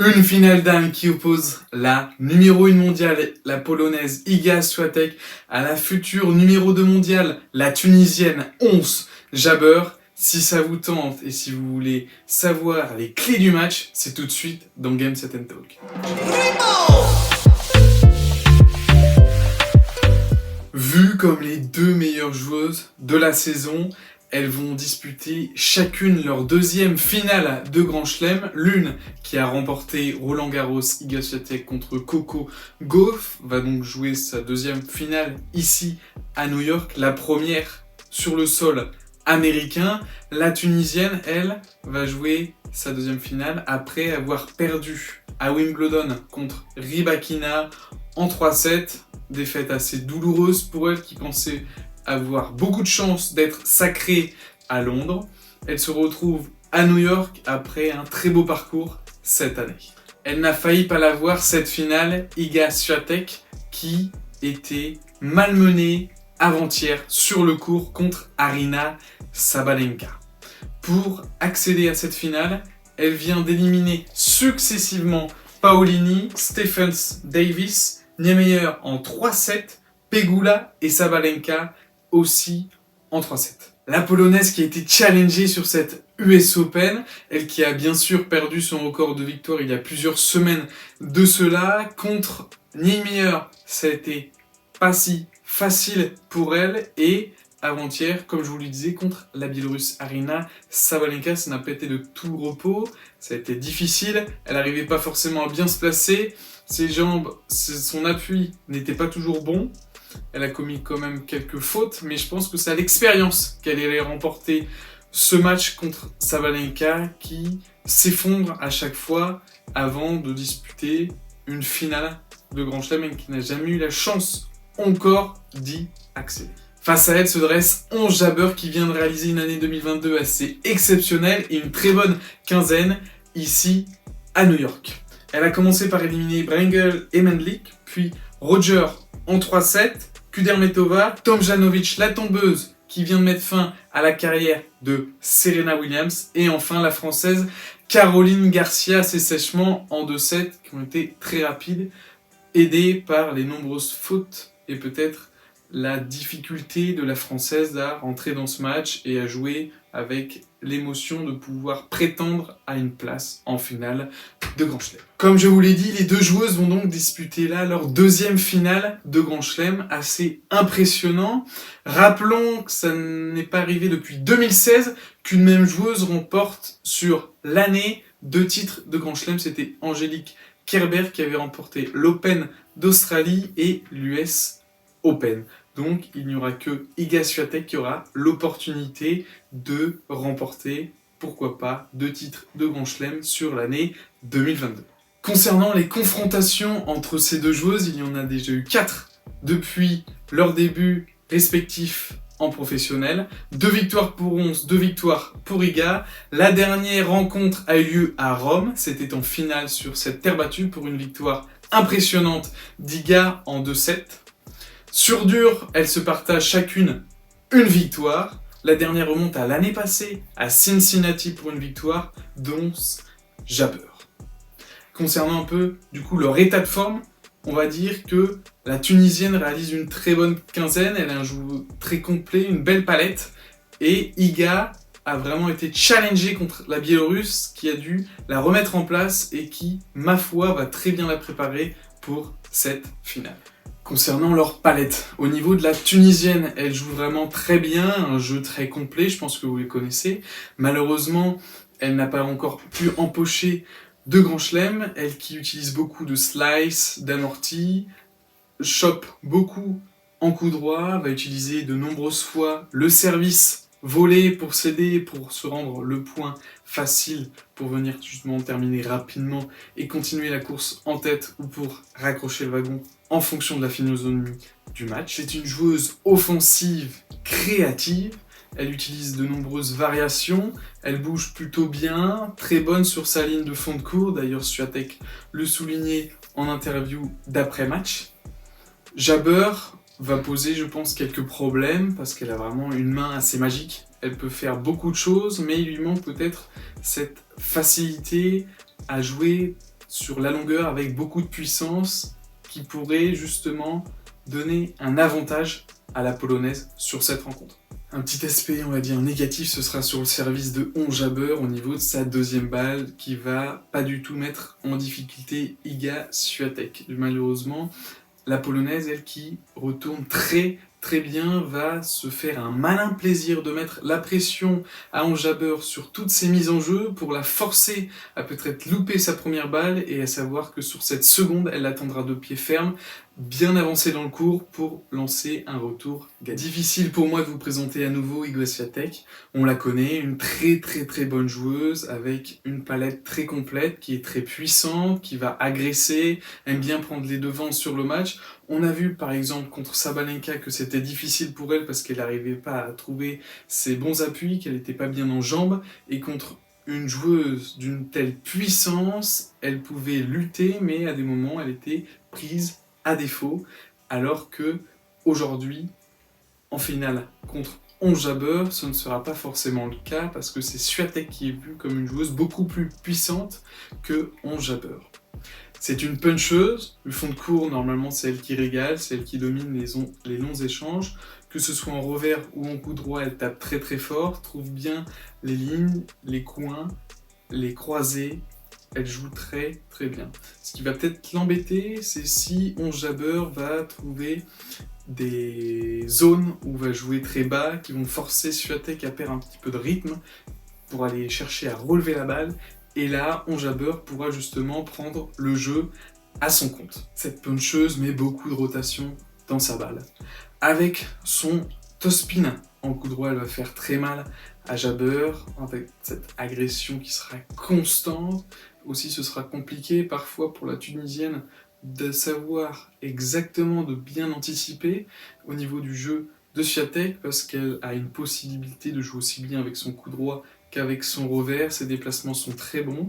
Une finale d'âme qui oppose la numéro 1 mondiale, la polonaise Iga Swiatek, à la future numéro 2 mondiale, la tunisienne Ons Jabeur. Si ça vous tente et si vous voulez savoir les clés du match, c'est tout de suite dans Game Set and Talk. Vues comme les deux meilleures joueuses de la saison, elles vont disputer chacune leur deuxième finale de Grand Chelem. L'une qui a remporté Roland Garros, Iga Swiatek contre Coco Gauff, va donc jouer sa deuxième finale ici à New York. La première sur le sol américain. La Tunisienne, elle, va jouer sa deuxième finale après avoir perdu à Wimbledon contre Rybakina en 3-7. Défaite assez douloureuse pour elle qui pensait avoir beaucoup de chance d'être sacrée à Londres. Elle se retrouve à New York après un très beau parcours cette année. Elle n'a failli pas l'avoir cette finale, Iga Swiatek, qui était malmenée avant-hier sur le court contre Aryna Sabalenka. Pour accéder à cette finale, elle vient d'éliminer successivement Paolini, Stephens, Davis, Niemeyer en 3-7, Pegula et Sabalenka aussi en 3-7. La Polonaise qui a été challengée sur cette US Open, elle qui a bien sûr perdu son record de victoire il y a plusieurs semaines de cela, contre Niemeyer, ça a été pas si facile pour elle, et avant-hier, comme je vous le disais, contre la Biélorusse Aryna Sabalenka, ça n'a pas été de tout repos, ça a été difficile, elle n'arrivait pas forcément à bien se placer, ses jambes, son appui n'était pas toujours bon, elle a commis quand même quelques fautes, mais je pense que c'est à l'expérience qu'elle allait remporter ce match contre Sabalenka qui s'effondre à chaque fois avant de disputer une finale de Grand Chelem et qui n'a jamais eu la chance encore d'y accéder. Face à elle se dresse Ons Jabeur qui vient de réaliser une année 2022 assez exceptionnelle et une très bonne quinzaine ici à New York. Elle a commencé par éliminer Brengel et Mendlik, puis Roger en 3-7, Kudermetova, Tomljanovic la tombeuse qui vient de mettre fin à la carrière de Serena Williams, et enfin la française Caroline Garcia assez sèchement en 2-7 qui ont été très rapides, aidées par les nombreuses fautes et peut-être la difficulté de la française à rentrer dans ce match et à jouer avec l'émotion de pouvoir prétendre à une place en finale de Grand Chelem. Comme je vous l'ai dit, les deux joueuses vont donc disputer là leur deuxième finale de Grand Chelem, assez impressionnant. Rappelons que ça n'est pas arrivé depuis 2016 qu'une même joueuse remporte sur l'année 2 titres de Grand Chelem. C'était Angélique Kerber qui avait remporté l'Open d'Australie et l'US Open. Donc il n'y aura que Iga Swiatek qui aura l'opportunité de remporter, pourquoi pas, 2 titres de Grand Chelem sur l'année 2022. Concernant les confrontations entre ces deux joueuses, il y en a déjà eu 4 depuis leur début respectif en professionnel. 2 victoires pour Ons, 2 victoires pour Iga. La dernière rencontre a eu lieu à Rome, c'était en finale sur cette terre battue pour une victoire impressionnante d'Iga en 2-7. Sur dur, elles se partagent chacune une victoire. La dernière remonte à l'année passée, à Cincinnati pour une victoire d'Ons Jabeur. Concernant un peu, du coup, leur état de forme, on va dire que la Tunisienne réalise une très bonne quinzaine, elle a un jeu très complet, une belle palette, et Iga a vraiment été challengée contre la Biélorusse qui a dû la remettre en place et qui, ma foi, va très bien la préparer pour cette finale. Concernant leur palette, au niveau de la Tunisienne, elle joue vraiment très bien, un jeu très complet, je pense que vous les connaissez. Malheureusement, elle n'a pas encore pu empocher de Grand Chelem, elle qui utilise beaucoup de slice, d'amorti, chope beaucoup en coup droit, va utiliser de nombreuses fois le service volé pour céder, pour se rendre le point facile, pour venir justement terminer rapidement et continuer la course en tête ou pour raccrocher le wagon en fonction de la philosophie du match. C'est une joueuse offensive créative, elle utilise de nombreuses variations, elle bouge plutôt bien, très bonne sur sa ligne de fond de court, d'ailleurs Swiatek le soulignait en interview d'après-match. Jabeur va poser, je pense, quelques problèmes parce qu'elle a vraiment une main assez magique. Elle peut faire beaucoup de choses, mais il lui manque peut-être cette facilité à jouer sur la longueur avec beaucoup de puissance qui pourrait justement donner un avantage à la polonaise sur cette rencontre. Un petit aspect, on va dire, négatif, ce sera sur le service de Ons Jabeur au niveau de sa deuxième balle qui va pas du tout mettre en difficulté Iga Swiatek. Malheureusement, la polonaise, elle qui retourne très bien, va se faire un malin plaisir de mettre la pression à Ons Jabeur sur toutes ses mises en jeu pour la forcer à peut-être louper sa première balle et à savoir que sur cette seconde, elle l'attendra de pied ferme, bien avancé dans le cours pour lancer un retour gagnant. Difficile pour moi de vous présenter à nouveau Iga Swiatek. On la connaît, une très bonne joueuse avec une palette très complète qui est très puissante, qui va agresser, aime bien prendre les devants sur le match. On a vu par exemple contre Sabalenka que c'était difficile pour elle parce qu'elle n'arrivait pas à trouver ses bons appuis, qu'elle n'était pas bien en jambes, et contre une joueuse d'une telle puissance, elle pouvait lutter, mais à des moments elle était prise à défaut, alors que aujourd'hui, en finale contre Ons Jabeur, ce ne sera pas forcément le cas parce que c'est Swiatek qui est vue comme une joueuse beaucoup plus puissante que Ons Jabeur. C'est une puncheuse, le fond de cours, normalement c'est elle qui régale, c'est elle qui domine les longs échanges, que ce soit en revers ou en coup droit, elle tape très fort, trouve bien les lignes, les coins, les croisés, elle joue très bien. Ce qui va peut-être l'embêter, c'est si Ons Jabeur va trouver des zones où va jouer très bas, qui vont forcer Swiatek à perdre un petit peu de rythme pour aller chercher à relever la balle. Et là, Ons Jabeur pourra justement prendre le jeu à son compte. Cette puncheuse met beaucoup de rotation dans sa balle. Avec son toss-spin en coup droit, elle va faire très mal à Jabeur, avec cette agression qui sera constante. Aussi, ce sera compliqué parfois pour la Tunisienne de savoir exactement, de bien anticiper au niveau du jeu de Swiatek, parce qu'elle a une possibilité de jouer aussi bien avec son coup droit qu'avec son revers. Ses déplacements sont très bons,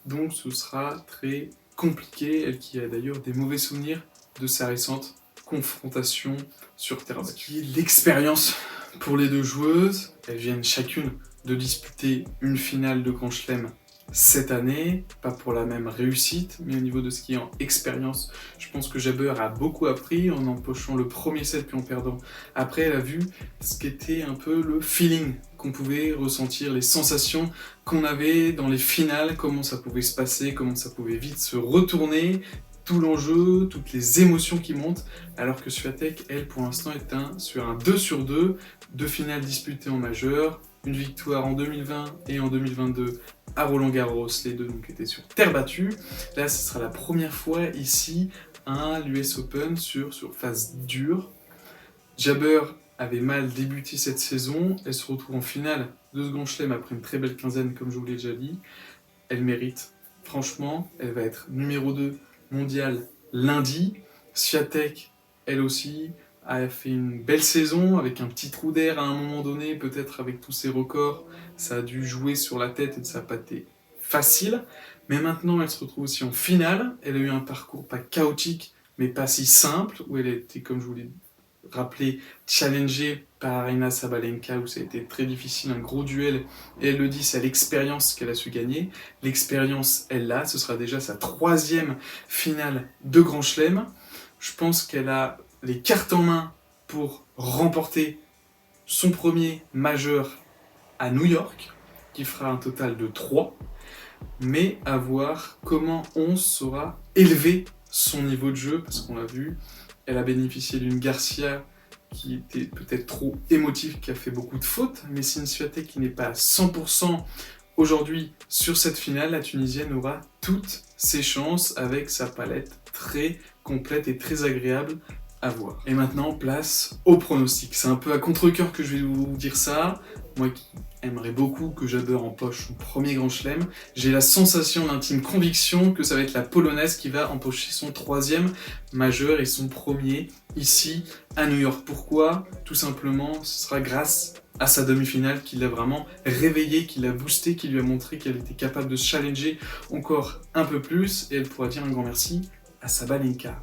donc ce sera très compliqué. Elle qui a d'ailleurs des mauvais souvenirs de sa récente confrontation sur terre battue. L'expérience pour les deux joueuses, elles viennent chacune de disputer une finale de Grand Chelem cette année, pas pour la même réussite, mais au niveau de ce qui est en expérience, je pense que Jabeur a beaucoup appris en empochant le premier set puis en perdant. Après, elle a vu ce qu'était un peu le feeling qu'on pouvait ressentir, les sensations qu'on avait dans les finales, comment ça pouvait se passer, comment ça pouvait vite se retourner, tout l'enjeu, toutes les émotions qui montent, alors que Swiatek, elle, pour l'instant, est sur un 2/2, deux finales disputées en majeur, une victoire en 2020 et en 2022 à Roland-Garros, les deux donc étaient sur terre battue. Là, ce sera la première fois ici à l'US Open sur surface dure. Jabeur avait mal débuté cette saison, elle se retrouve en finale de ce Grand Chelem après une très belle quinzaine, comme je vous l'ai déjà dit. Elle mérite, franchement, elle va être numéro 2 mondiale lundi. Swiatek, elle aussi, a fait une belle saison avec un petit trou d'air à un moment donné, peut-être avec tous ses records, ça a dû jouer sur la tête et ça n'a pas été facile. Mais maintenant, elle se retrouve aussi en finale. Elle a eu un parcours pas chaotique, mais pas si simple, où elle a été, comme je vous l'ai rappelé, challengée par Aryna Sabalenka, où ça a été très difficile, un gros duel. Et elle le dit, c'est l'expérience qu'elle a su gagner. L'expérience, elle l'a. Ce sera déjà sa 3e finale de Grand Chelem. Je pense qu'elle a les cartes en main pour remporter son premier majeur à New York, qui fera un total de 3, mais à voir comment on saura élever son niveau de jeu, parce qu'on l'a vu, elle a bénéficié d'une Garcia qui était peut-être trop émotive, qui a fait beaucoup de fautes, mais si une Swiatek qui n'est pas à 100% aujourd'hui sur cette finale, la Tunisienne aura toutes ses chances avec sa palette très complète et très agréable à voir. Et maintenant, place au pronostic. C'est un peu à contre-cœur que je vais vous dire ça. Moi qui aimerais beaucoup que Jabeur empoche son premier Grand Chelem, j'ai la sensation, l'intime conviction que ça va être la Polonaise qui va empocher son 3e majeur et son premier ici à New York. Pourquoi ? Tout simplement, ce sera grâce à sa demi-finale qui l'a vraiment réveillée, qui l'a boostée, qui lui a montré qu'elle était capable de se challenger encore un peu plus, et elle pourra dire un grand merci à Sabalenka.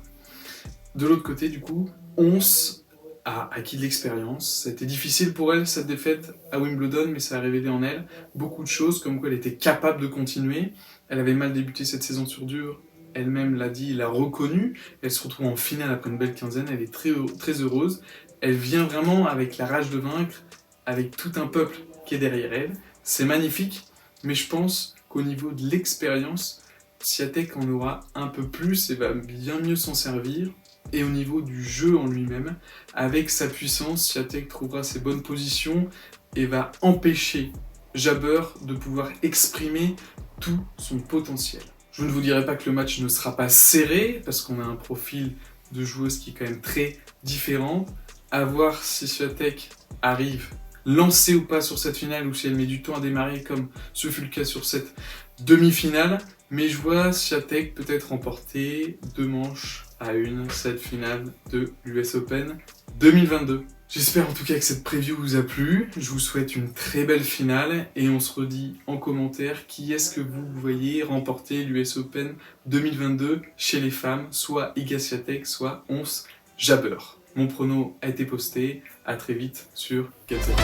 De l'autre côté, du coup, Ons a acquis de l'expérience. C'était difficile pour elle, cette défaite à Wimbledon, mais ça a révélé en elle beaucoup de choses, comme quoi elle était capable de continuer. Elle avait mal débuté cette saison sur dur, elle-même l'a dit, l'a reconnu. Elle se retrouve en finale après une belle quinzaine, elle est très heureuse. Elle vient vraiment avec la rage de vaincre, avec tout un peuple qui est derrière elle. C'est magnifique, mais je pense qu'au niveau de l'expérience, Swiatek en aura un peu plus et va bien mieux s'en servir. Et au niveau du jeu en lui-même, avec sa puissance, Swiatek trouvera ses bonnes positions et va empêcher Jabber de pouvoir exprimer tout son potentiel. Je ne vous dirai pas que le match ne sera pas serré, parce qu'on a un profil de joueuse qui est quand même très différent. À voir si Swiatek arrive lancée ou pas sur cette finale, ou si elle met du temps à démarrer, comme ce fut le cas sur cette demi-finale. Mais je vois Swiatek peut-être remporter 2 manches à 1 cette finale de l'US Open 2022. J'espère en tout cas que cette preview vous a plu. Je vous souhaite une très belle finale et on se redit en commentaire qui est-ce que vous voyez remporter l'US Open 2022 chez les femmes, soit Iga Swiatek, soit Ons Jabber. Mon prono a été posté, à très vite sur Gazette.